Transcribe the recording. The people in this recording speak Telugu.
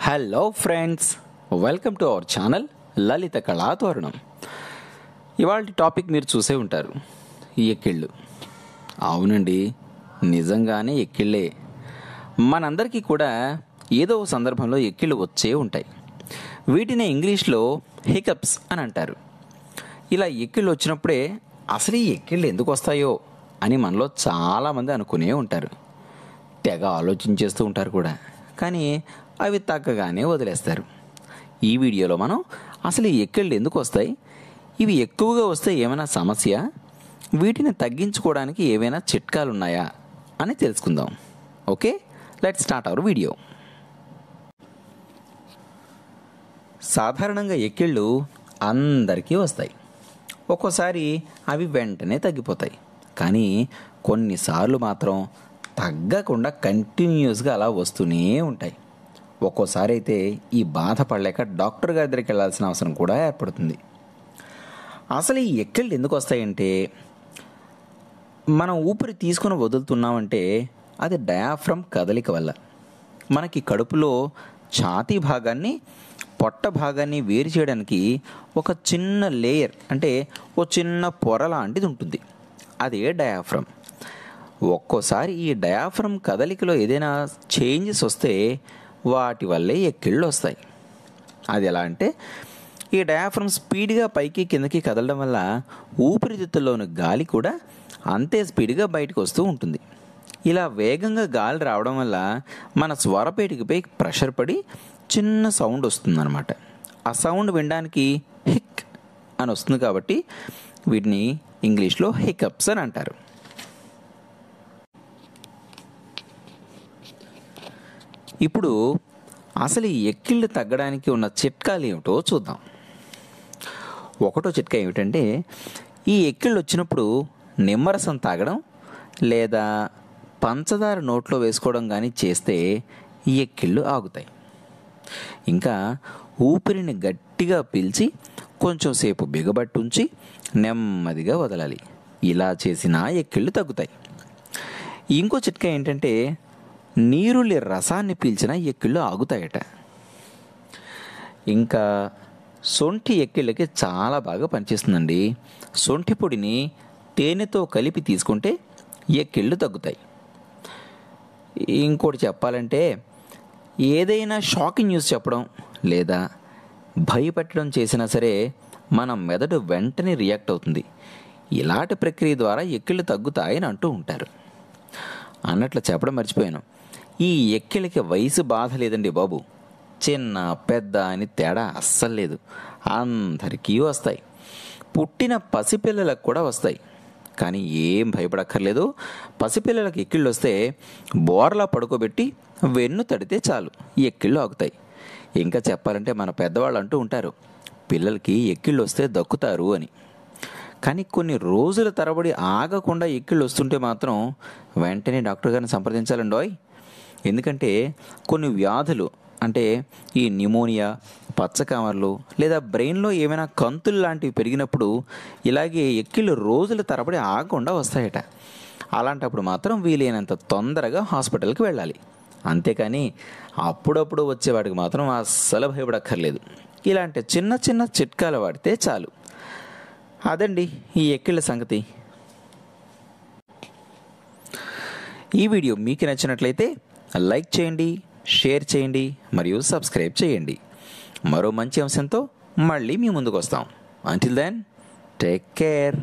Hello friends, welcome to our channel Lalitha Kalathoranam. ఇవాళ టాపిక్ మీరు చూసే ఉంటారు, ఈ ఎక్కిళ్ళు. అవునండి, నిజంగానే ఎక్కిళ్ళే. మనందరికీ కూడా ఏదో ఒక సందర్భంలో ఎక్కిళ్ళు వచ్చే ఉంటాయి. వీటిని ఇంగ్లీష్లో హికప్స్ అని అంటారు. ఇలా ఎక్కిళ్ళు వచ్చినప్పుడే అసలు ఈ ఎక్కిళ్ళు ఎందుకు వస్తాయో అని మనలో చాలామంది అనుకునే ఉంటారు. తెగ ఆలోచించేస్తూ ఉంటారు కూడా, కానీ అవి తగ్గగానే వదిలేస్తారు. ఈ వీడియోలో మనం అసలు ఈ ఎక్కిళ్ళు ఎందుకు వస్తాయి, ఇవి ఎక్కువగా వస్తే ఏమైనా సమస్య, వీటిని తగ్గించుకోవడానికి ఏవైనా చిట్కాలు ఉన్నాయా అని తెలుసుకుందాం. Okay, let's start our video. సాధారణంగా ఎక్కిళ్ళు అందరికీ వస్తాయి. ఒక్కోసారి అవి వెంటనే తగ్గిపోతాయి, కానీ కొన్నిసార్లు మాత్రం తగ్గకుండా కంటిన్యూస్గా అలా వస్తూనే ఉంటాయి. ఒక్కోసారి అయితే ఈ బాధపడలేక డాక్టర్ గారి దగ్గరికి వెళ్ళాల్సిన అవసరం కూడా ఏర్పడుతుంది. అసలు ఈ ఎక్కిళ్ళు ఎందుకు వస్తాయంటే, మనం ఊపిరి తీసుకుని వదులుతున్నామంటే అది డయాఫ్రమ్ కదలిక వల్ల. మనకి కడుపులో ఛాతీ భాగాన్ని, పొట్ట భాగాన్ని వేరు చేయడానికి ఒక చిన్న లేయర్, అంటే ఒక చిన్న పొర లాంటిది ఉంటుంది. అదే డయాఫ్రమ్. ఒక్కోసారి ఈ డయాఫ్రమ్ కదలికలో ఏదైనా చేంజెస్ వస్తే వాటి వల్లే ఎక్కిళ్ళు వస్తాయి. అది ఎలా అంటే, ఈ డయాఫ్రమ్ స్పీడ్గా పైకి కిందకి కదలడం వల్ల ఊపిరితిత్తుల్లోని గాలి కూడా అంతే స్పీడ్గా బయటకు వస్తూ ఉంటుంది. ఇలా వేగంగా గాలి రావడం వల్ల మన స్వరపేటికపై ప్రెషర్ పడి చిన్న సౌండ్ వస్తుందన్నమాట. ఆ సౌండ్ వినడానికి హిక్ అని వస్తుంది, కాబట్టి వీటిని ఇంగ్లీష్లో హికప్స్ అని అంటారు. ఇప్పుడు అసలు ఈ ఎక్కిళ్ళు తగ్గడానికి ఉన్న చిట్కాలు ఏమిటో చూద్దాం. ఒకటో చిట్కా ఏమిటంటే, ఈ ఎక్కిళ్ళు వచ్చినప్పుడు నిమ్మరసం తాగడం లేదా పంచదార నోట్లో వేసుకోవడం కానీ చేస్తే ఈ ఎక్కిళ్ళు ఆగుతాయి. ఇంకా ఊపిరిని గట్టిగా పీల్చి కొంచెం సేపు బిగబట్టి ఉంచి నెమ్మదిగా వదలాలి. ఇలా చేసినా ఎక్కిళ్ళు తగ్గుతాయి. ఇంకో చిట్కా ఏంటంటే, నీరుల్లి రసాన్ని పీల్చినా ఎక్కిళ్ళు ఆగుతాయట. ఇంకా సొంఠి ఎక్కిళ్ళకి చాలా బాగా పనిచేస్తుందండి. సొంఠి పొడిని తేనెతో కలిపి తీసుకుంటే ఎక్కిళ్ళు తగ్గుతాయి. ఇంకోటి చెప్పాలంటే, ఏదైనా షాకింగ్ న్యూస్ చెప్పడం లేదా భయపెట్టడం చేసినా సరే మన మెదడు వెంటనే రియాక్ట్ అవుతుంది. ఇలాంటి ప్రక్రియ ద్వారా ఎక్కిళ్ళు తగ్గుతాయని అంటూ ఉంటారు. అన్నట్లు చెప్పడం మర్చిపోయాను, ఈ ఎక్కిళ్ళకి వయసు బాధ లేదండి బాబు. చిన్న పెద్ద అని తేడా అస్సలు లేదు, అందరికీ వస్తాయి. పుట్టిన పసిపిల్లలకు కూడా వస్తాయి. కానీ ఏం భయపడక్కర్లేదు. పసిపిల్లలకి ఎక్కిళ్ళు వస్తే బోర్లా పడుకోబెట్టి వెన్ను తడితే చాలు, ఎక్కిళ్ళు ఆగుతాయి. ఇంకా చెప్పాలంటే మన పెద్దవాళ్ళు అంటూ ఉంటారు, పిల్లలకి ఎక్కిళ్ళు వస్తే దక్కుతారు అని. కానీ కొన్ని రోజుల తరబడి ఆగకుండా ఎక్కిళ్ళు వస్తుంటే మాత్రం వెంటనే డాక్టర్ గారిని సంప్రదించాలండోయ్. ఎందుకంటే కొన్ని వ్యాధులు, అంటే ఈ న్యూమోనియా, పచ్చకామర్లు లేదా బ్రెయిన్లో ఏమైనా కంతులు లాంటివి పెరిగినప్పుడు ఇలాగే ఎక్కిళ్ళు రోజుల తరబడి ఆగకుండా వస్తాయట. అలాంటప్పుడు మాత్రం వీలైనంత తొందరగా హాస్పిటల్కి వెళ్ళాలి. అంతేకాని అప్పుడప్పుడు వచ్చేవాడికి మాత్రం అస్సలు భయపడక్కర్లేదు. ఇలాంటి చిన్న చిన్న చిట్కాలు వాడితే చాలు. అదండి ఈ ఎక్కిళ్ళ సంగతి. ఈ వీడియో మీకు నచ్చినట్లయితే లైక్ చేయండి, షేర్ చేయండి మరియు సబ్స్క్రైబ్ చేయండి. మరో మంచి అంశంతో మళ్ళీ మీ ముందుకు వస్తాం. Until then, take care.